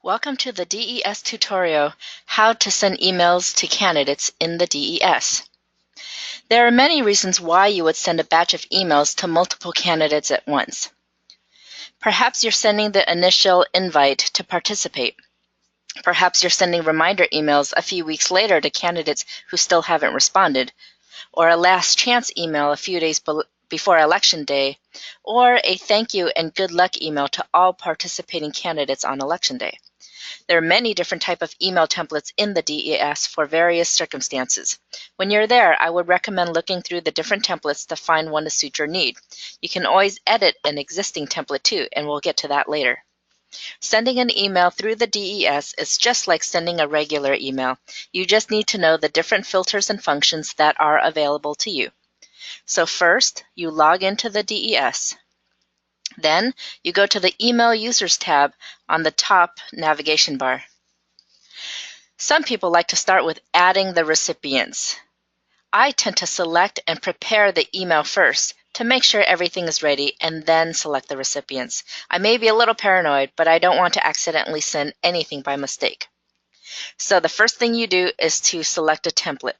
Welcome to the DES tutorial, How to Send Emails to Candidates in the DES. There are many reasons why you would send a batch of emails to multiple candidates at once. Perhaps you're sending the initial invite to participate. Perhaps you're sending reminder emails a few weeks later to candidates who still haven't responded, or a last chance email a few days before Election Day, or a thank you and good luck email to all participating candidates on Election Day. There are many different types of email templates in the DES for various circumstances. When you're there, I would recommend looking through the different templates to find one to suit your need. You can always edit an existing template too, and we'll get to that later. Sending an email through the DES is just like sending a regular email. You just need to know the different filters and functions that are available to you. So first, you log into the DES. Then, you go to the Email Users tab on the top navigation bar. Some people like to start with adding the recipients. I tend to select and prepare the email first to make sure everything is ready and then select the recipients. I may be a little paranoid, but I don't want to accidentally send anything by mistake. So the first thing you do is to select a template.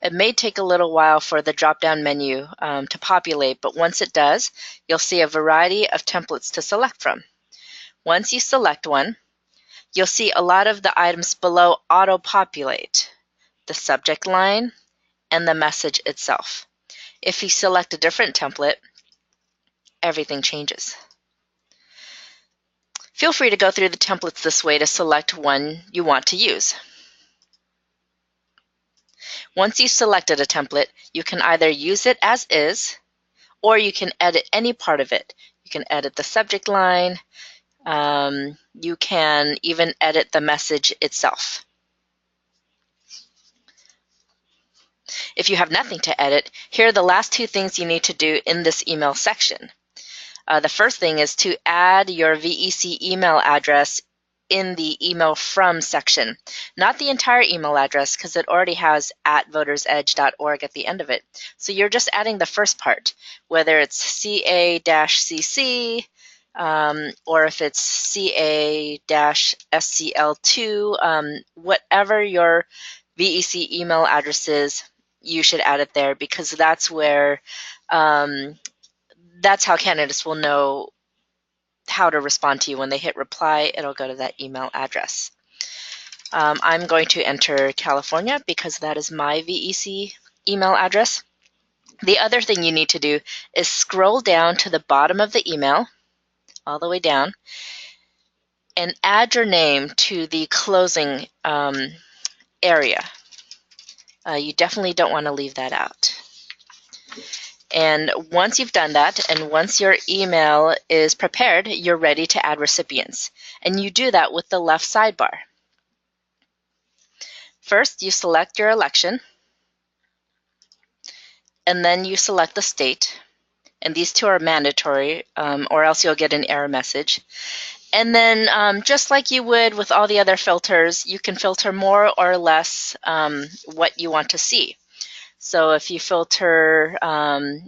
It may take a little while for the drop-down menu to populate, but once it does, you'll see a variety of templates to select from. Once you select one, you'll see a lot of the items below auto-populate, the subject line, and the message itself. If you select a different template, everything changes. Feel free to go through the templates this way to select one you want to use. Once you've selected a template, you can either use it as is, or you can edit any part of it. You can edit the subject line. You can even edit the message itself. If you have nothing to edit, here are the last two things you need to do in this email section. The first thing is to add your VEC email address in the Email From section. Not the entire email address, because it already has @votersedge.org at the end of it. So you're just adding the first part, whether it's CA-CC, or if it's CA-SCL2, whatever your VEC email address is, you should add it there, because that's where that's how candidates will know how to respond to you. When they hit reply, it'll go to that email address. I'm going to enter California because that is my VEC email address. The other thing you need to do is scroll down to the bottom of the email, all the way down, and add your name to the closing area. You definitely don't want to leave that out. And once you've done that, and once your email is prepared, you're ready to add recipients. And you do that with the left sidebar. First, you select your election, and then you select the state. And these two are mandatory, or else you'll get an error message. And then, just like you would with all the other filters, you can filter more or less what you want to see. So if you filter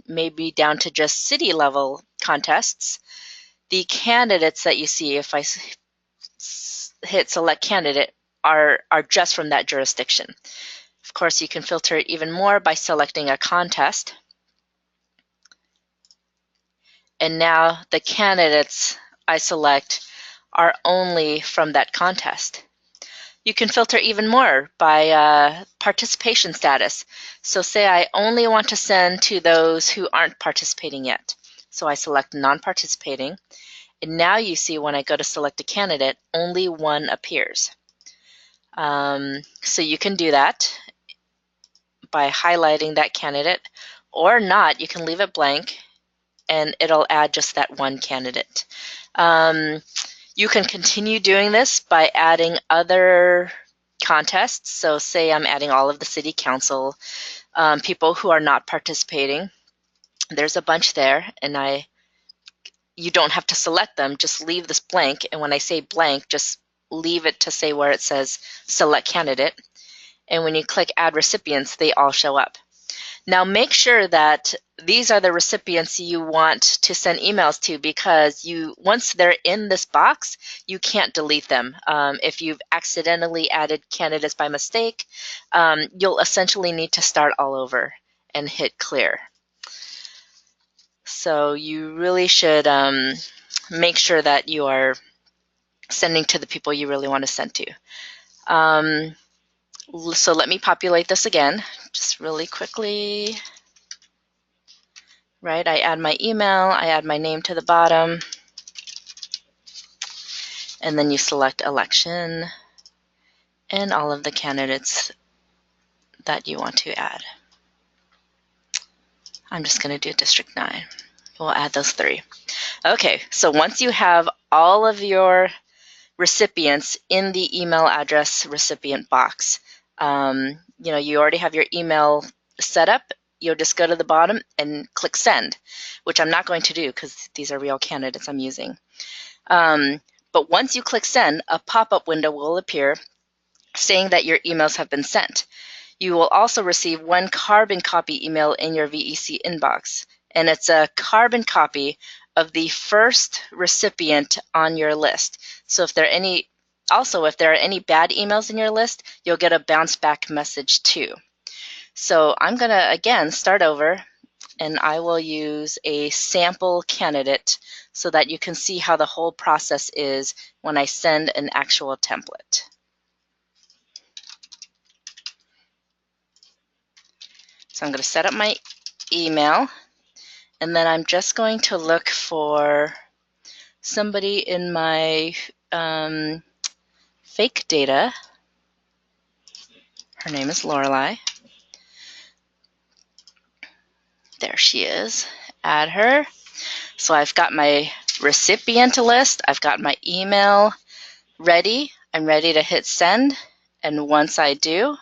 maybe down to just city level contests, the candidates that you see, if I hit select candidate, are just from that jurisdiction. Of course, you can filter it even more by selecting a contest. And now the candidates I select are only from that contest. You can filter even more by participation status. So say I only want to send to those who aren't participating yet. So I select non-participating. And now you see when I go to select a candidate, only one appears. So you can do that by highlighting that candidate, or not. You can leave it blank and it'll add just that one candidate. You can continue doing this by adding other contests. So say I'm adding all of the city council people who are not participating. There's a bunch there, and you don't have to select them, just leave this blank. And when I say blank, just leave it to say where it says select candidate. And when you click add recipients, they all show up. Now make sure that these are the recipients you want to send emails to, because once they're in this box, you can't delete them. If you've accidentally added candidates by mistake, you'll essentially need to start all over and hit clear. So you really should make sure that you are sending to the people you really want to send to. So let me populate this again, just really quickly. Right, I add my email, I add my name to the bottom, and then you select election and all of the candidates that you want to add. I'm just going to do District 9. We'll add those 3. Okay, so once you have all of your recipients in the email address recipient box, you already have your email set up. You'll just go to the bottom and click send, which I'm not going to do because these are real candidates I'm using. But once you click send, a pop-up window will appear saying that your emails have been sent. You will also receive one carbon copy email in your VEC inbox, and it's a carbon copy of the first recipient on your list. So if there are any bad emails in your list, you'll get a bounce back message too. So I'm going to, again, start over, and I will use a sample candidate so that you can see how the whole process is when I send an actual template. So I'm going to set up my email, and then I'm just going to look for somebody in my fake data. Her name is Lorelei. There she is. Add her. So I've got my recipient list. I've got my email ready. I'm ready to hit send. And once I do,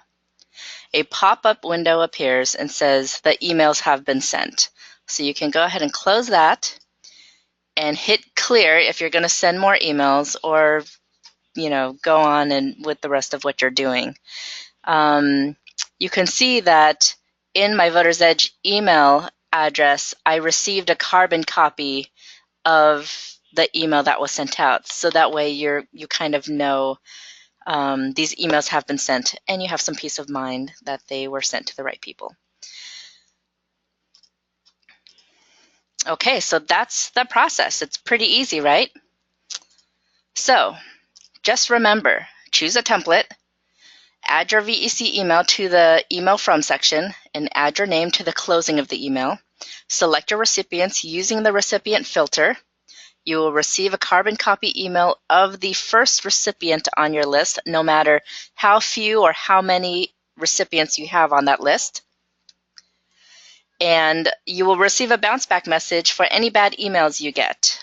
a pop-up window appears and says the emails have been sent. So you can go ahead and close that and hit clear if you're going to send more emails, or go on and with the rest of what you're doing. You can see that in my Voters Edge email address, I received a carbon copy of the email that was sent out. So that way you kind of know these emails have been sent, and you have some peace of mind that they were sent to the right people. Okay, so that's the process. It's pretty easy, right? So just remember, choose a template, add your VEC email to the email from section, and add your name to the closing of the email. Select your recipients using the recipient filter. You will receive a carbon copy email of the first recipient on your list, no matter how few or how many recipients you have on that list. And you will receive a bounce back message for any bad emails you get.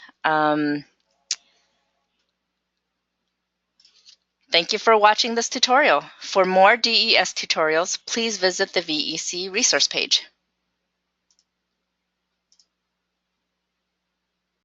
Thank you for watching this tutorial. For more DES tutorials, please visit the VEC resource page.